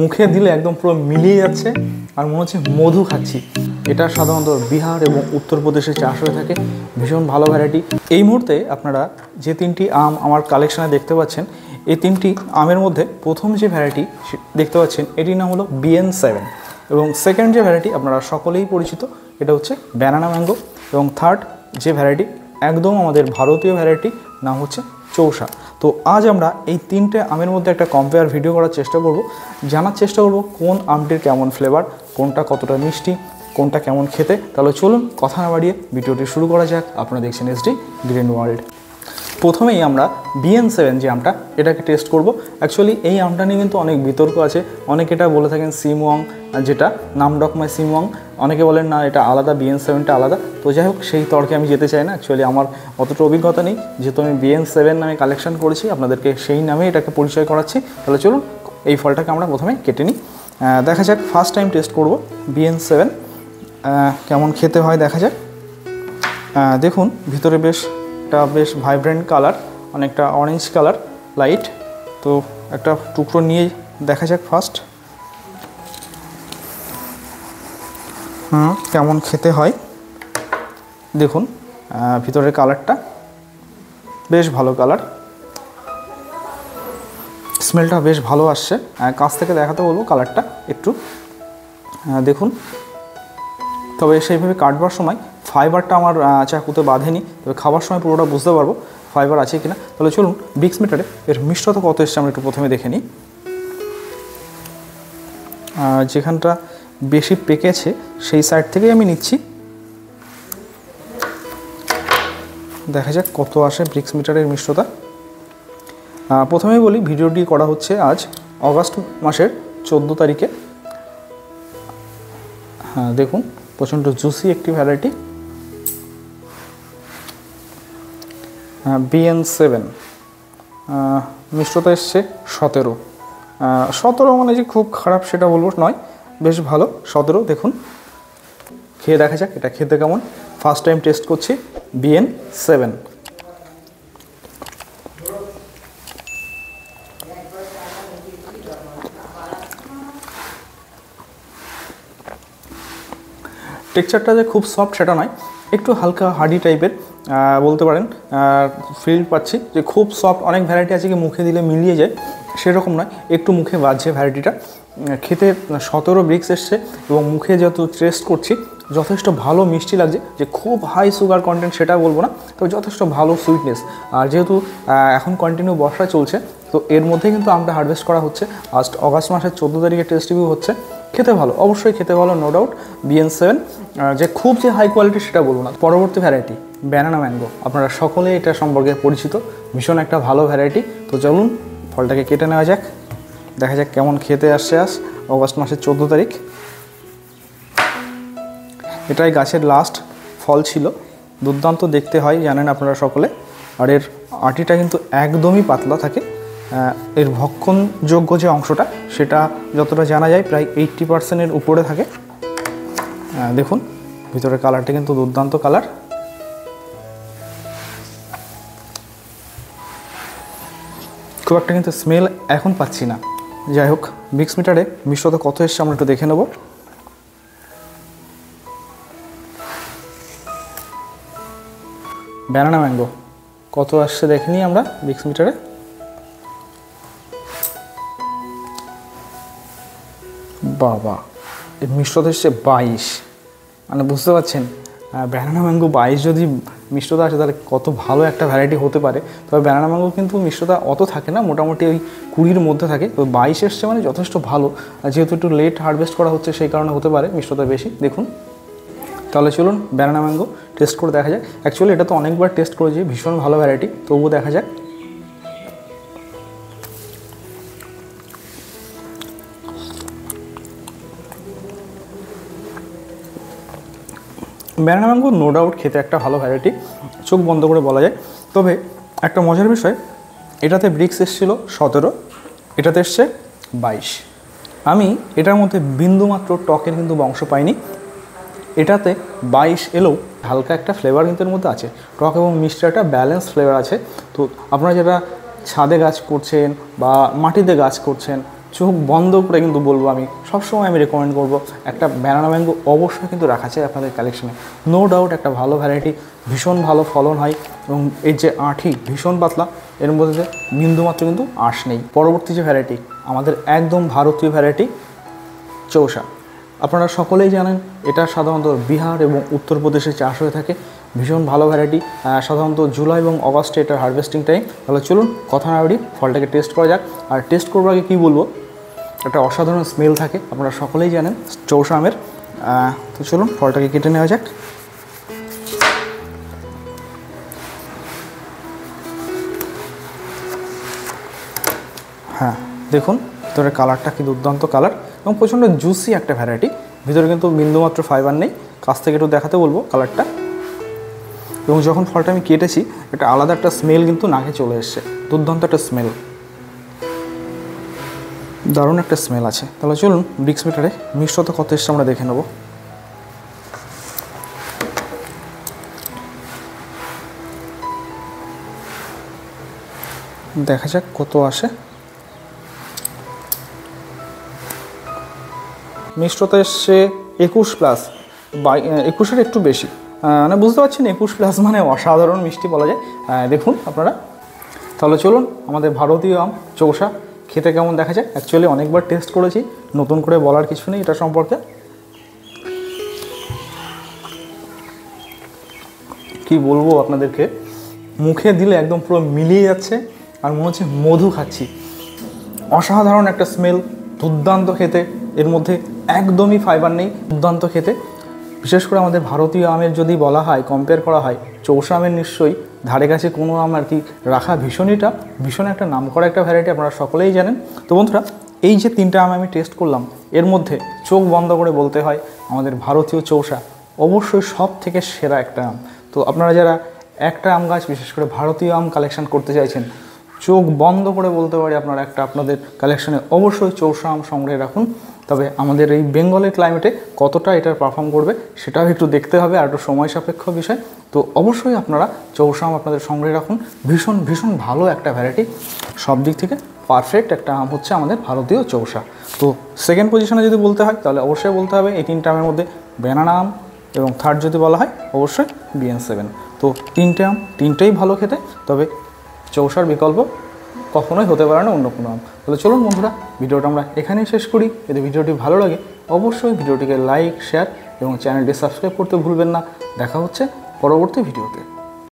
মুখে দিলে একদম পুরো মিলিয়ে যাচ্ছে আর মনে হচ্ছে মধু খাচ্ছি। এটা সাধারণত বিহার এবং উত্তরপ্রদেশে চাষ হয়ে থাকে, ভীষণ ভালো ভ্যারাইটি। এই মুহূর্তে আপনারা যে তিনটি আম আমার কালেকশানে দেখতে পাচ্ছেন, এই তিনটি আমের মধ্যে প্রথম যে ভ্যারাইটি দেখতে পাচ্ছেন এটির নাম হলো BN7, এবং সেকেন্ড যে ভ্যারাইটি আপনারা সকলেই পরিচিত এটা হচ্ছে ব্যানানা ম্যাঙ্গো, এবং থার্ড যে ভ্যারাইটি একদম আমাদের ভারতীয় ভ্যারাইটি নাম হচ্ছে চৌসা। তো আজ আমরা এই তিনটে আমের মধ্যে একটা কম্পেয়ার ভিডিও করার চেষ্টা করব, জানার চেষ্টা করব কোন আমটির কেমন ফ্লেভার, কোনটা কতটা মিষ্টি, কোনটা কেমন খেতে। তাহলে চলুন কথা না বাড়িয়ে ভিডিওটি শুরু করা যাক। আপনারা দেখছেন SD গ্রিন ওয়ার্ল্ড। প্রথমেই আমরা BN7 যে আমটা এটাকে টেস্ট করব। অ্যাকচুয়ালি এই আমটা নিয়ে কিন্তু অনেক বিতর্ক আছে, অনেকে এটা বলে থাকেন সিমওয়াং, যেটা নামডকমাই সিমওয়াং, অনেকে বলেন না এটা আলাদা, BN7টা আলাদা। তো যাই হোক, সেই তর্কে আমি যেতে চাই না। অ্যাকচুয়ালি আমার অতটা অভিজ্ঞতা নেই, যেহেতু আমি BN7 নামে কালেকশন করেছি, আপনাদেরকে সেই নামে এটাকে পরিচয় করাচ্ছি। তাহলে চলুন এই ফলটাকে আমরা প্রথমে কেটে নিই, দেখা যাক। ফার্স্ট টাইম টেস্ট করব BN7 কেমন খেতে হয় দেখা যাক। দেখুন ভিতরে বেশ ভাইব্রেন্ট কালার, অনেকটা অরেঞ্জ কালার লাইট। তো একটা টুকরো নিয়ে দেখা যাক ফার্স্ট কেমন খেতে হয়। দেখুন ভিতরের কালারটা বেশ ভালো কালার, স্মেলটা বেশ ভালো আসছে। কাছ থেকে দেখাতে বলবো কালারটা একটু দেখুন। তবে সেইভাবে কাটবার সময় ফাইবারটা আমার চাকুতে বাঁধেনি, তবে খাবার সময় পুরোটা বুঝতে পারবো ফাইবার আছে কিনা। তাহলে চলুন ব্রিক্স মিটারে এর মিষ্টতা কত এসছে আমরা একটু প্রথমে দেখে নিই। যেখানটা বেশি পেকেছে সেই সাইড থেকেই আমি নিচ্ছি, দেখা যাক কত আসে ব্রিক্স মিটারের মিষ্টতা। প্রথমেই বলি ভিডিওটি করা হচ্ছে আজ অগাস্ট মাসের 14 তারিখে। হ্যাঁ দেখুন প্রচণ্ড জুসি একটি ভ্যারাইটি BN7। মিষ্টতা এসছে 17 মানে যে খুব খারাপ সেটা বলবো নয়, বেশ ভালো 17। দেখুন খেয়ে দেখা যাক এটা খেতে কেমন। ফার্স্ট টাইম টেস্ট করছি BN7। টেক্সচারটা যে খুব সফট সেটা নয়, একটু হালকা হার্ডি টাইপের বলতে পারেন। ফিল পাচ্ছি যে খুব সফট। অনেক ভ্যারাইটি আছে কি মুখে দিলে মিলিয়ে যায়, সেরকম নয়, একটু মুখে বাজছে ভ্যারাইটিটা। খেতে 17 ব্রিক্স এসছে, এবং মুখে যেহেতু টেস্ট করছি যথেষ্ট ভালো মিষ্টি লাগছে। যে খুব হাই সুগার কন্টেন্ট সেটা বলবো না, তবে যথেষ্ট ভালো সুইটনেস। আর যেহেতু এখন কন্টিনিউ বর্ষা চলছে, তো এর মধ্যে কিন্তু আমটা হারভেস্ট করা হচ্ছে। অগাস্ট মাসের 14 তারিখে টেস্ট রিভিউ হচ্ছে। খেতে ভালো, অবশ্যই খেতে ভালো, নো ডাউট। BN7 যে খুব যে হাই কোয়ালিটি সেটা বলবো না। পরবর্তী ভ্যারাইটি ব্যানানা ম্যাঙ্গো, আপনারা সকলে এটা সম্পর্কে পরিচিত, ভীষণ একটা ভালো ভ্যারাইটি। তো চলুন ফলটাকে কেটে নেওয়া যাক, দেখা যাক কেমন খেতে আসছে। অগাস্ট মাসের 14 তারিখ। এটাই গাছের লাস্ট ফল ছিল, দুর্দান্ত দেখতে হয় জানেন আপনারা সকলে। আর এর আটিটা কিন্তু একদমই পাতলা থাকে। এর ভক্ষণযোগ্য যে অংশটা সেটা যতটা জানা যায় প্রায় 80%-এর উপরে থাকে। দেখুন ভিতরের কালারটা কিন্তু দুর্দান্ত কালার। খুব একটা কিন্তু স্মেল এখন পাচ্ছি না। যাই হোক, ব্রিক্স মিটারে মিষ্টতা কত এসছে আমরা একটু দেখে নেব। ব্যানানা ম্যাঙ্গো কত আসছে দেখে নিই আমরা ব্রিক্স মিটারে। বাবা, এই মিষ্টতা এসছে 22, মানে বুঝতে পারছেন ব্যানানা ম্যাঙ্গো 22 যদি মিষ্টতা আসে তাহলে কত ভালো একটা ভ্যারাইটি হতে পারে। তবে ব্যানানা ম্যাঙ্গো কিন্তু মিষ্টতা অত থাকে না, মোটামুটি ওই 20-র মধ্যে থাকে। তো 22 এসছে মানে যথেষ্ট ভালো। যেহেতু একটু লেট হারভেস্ট করা হচ্ছে সেই কারণে হতে পারে মিষ্টতা বেশি। দেখুন তাহলে চলুন ব্যানানা ম্যাঙ্গো টেস্ট করে দেখা যাক। অ্যাকচুয়ালি এটা তো অনেকবার টেস্ট করেছি, ভীষণ ভালো ভ্যারাইটি, তবুও দেখা যাক। ব্যানানা ম্যাঙ্গো নো ডাউট খেতে একটা ভালো ভ্যারাইটি, চোখ বন্ধ করে বলা যায়। তবে একটা মজার বিষয়, এটাতে ব্রিক্স এসেছিল 17, এটাতে এসছে 22। আমি এটার মধ্যে বিন্দুমাত্র টকের কিন্তু বংশ পাইনি। এটাতে 22 এলেও হালকা একটা ফ্লেভার কিন্তু এর মধ্যে আছে, টক এবং মিষ্টি একটা ব্যালেন্স ফ্লেভার আছে। তো আপনারা যারা ছাদে গাছ করছেন বা মাটিতে গাছ করছেন, চোখ বন্ধ করে কিন্তু বলবো, আমি সবসময় আমি রেকমেন্ড করবো একটা ব্যানানা ম্যাঙ্গো অবশ্যই কিন্তু রাখা চাই আপনাদের কালেকশনে। নো ডাউট একটা ভালো ভ্যারাইটি, ভীষণ ভালো ফলন হয় এবং এর যে আঁটি ভীষণ পাতলা, এর মধ্যে বিন্দুমাত্র কিন্তু আঁশ নেই। পরবর্তী যে ভ্যারাইটি আমাদের একদম ভারতীয় ভ্যারাইটি চৌসা। আপনারা সকলেই জানেন এটা সাধারণত বিহার এবং উত্তরপ্রদেশে চাষ হয়ে থাকে, ভীষণ ভালো ভ্যারাইটি। সাধারণত জুলাই এবং অগাস্টে এটার হারভেস্টিং টাইম। তাহলে চলুন কথা না বাড়িয়ে ফলটাকে টেস্ট করা যাক। আর টেস্ট করবার আগে কী বলবো, একটা অসাধারণ স্মেল থাকে, আপনারা সকলেই জানেন চৌসা আমের। তো চলুন ফলটাকে কেটে নেওয়া যাক। হ্যাঁ দেখুন ভিতরের কালারটা কি দুর্দান্ত কালার এবং প্রচণ্ড জুসি একটা ভ্যারাইটি। ভিতরে কিন্তু বিন্দুমাত্র ফাইবার নেই, কাছ থেকে একটু দেখাতে বলবো কালারটা। এবং যখন ফলটা আমি কেটেছি একটা আলাদা একটা স্মেল কিন্তু নাকে চলে এসছে, দুর্দান্ত একটা স্মেল, দারুণ একটা স্মেল আছে। তাহলে চলুন ব্রিক্স মিটারে মিষ্টতা কত এসছে আমরা দেখে নেব। দেখা যাক কত আসে। মিষ্টতা এসছে 21+, 21-এর একটু বেশি, মানে বুঝতে পারছেন 21+ মানে অসাধারণ মিষ্টি বলা যায়। দেখুন আপনারা। তাহলে চলুন আমাদের ভারতীয় আম চৌসা খেতে কেমন দেখা যায়। অ্যাকচুয়ালি অনেকবার টেস্ট করেছি, নতুন করে বলার কিছু নেই এটা সম্পর্কে। কি বলবো আপনাদেরকে, মুখে দিলে একদম পুরো মিলিয়ে যাচ্ছে আর মনে হচ্ছে মধু খাচ্ছি। অসাধারণ একটা স্মেল, দুর্দান্ত খেতে, এর মধ্যে একদমই ফাইবার নেই, দুর্দান্ত খেতে। বিশেষ করে আমাদের ভারতীয় আমের যদি বলা হয়, কম্পেয়ার করা হয়, চৌসা আমের নিশ্চয়ই ধারে কাছে কোনো আম আর কি রাখা ভীষণ একটা নামকরা একটা ভ্যারাইটি, আপনারা সকলেই জানেন। তো বন্ধুরা, এই যে তিনটা আম আমি টেস্ট করলাম, এর মধ্যে চোখ বন্ধ করে বলতে হয় আমাদের ভারতীয় চৌসা অবশ্যই সব থেকে সেরা একটা আম। তো আপনারা যারা একটা আম গাছ, বিশেষ করে ভারতীয় আম কালেকশন করতে চাইছেন, চোখ বন্ধ করে বলতে পারি আপনারা আপনাদের কালেকশনে অবশ্যই চৌসা আম সংগ্রহে রাখুন। তবে আমাদের এই বেঙ্গলের ক্লাইমেটে কতটা এটার পারফর্ম করবে সেটাও একটু দেখতে হবে, আর একটু সময় সাপেক্ষ বিষয়। তো অবশ্যই আপনারা চৌসা আম আপনাদের সংগ্রহে রাখুন, ভীষণ ভালো একটা ভ্যারাইটি, সব দিক থেকে পারফেক্ট একটা আম হচ্ছে আমাদের ভারতীয় চৌসা। তো সেকেন্ড পজিশনে যদি বলতে হয় তাহলে অবশ্যই বলতে হবে এই তিনটা আমের মধ্যে ব্যানানা আম, এবং থার্ড যদি বলা হয় অবশ্যই BN7। তো তিনটে আম তিনটেই ভালো খেতে, তবে চৌসার বিকল্প কখনোই হতে পারে না অন্য কোনো আম। তাহলে চলুন বন্ধুরা, ভিডিওটা আমরা এখানেই শেষ করি। যদি ভিডিওটি ভালো লাগে অবশ্যই ভিডিওটিকে লাইক, শেয়ার এবং চ্যানেলটি সাবস্ক্রাইব করতে ভুলবেন না। দেখা হচ্ছে পরবর্তী ভিডিওতে।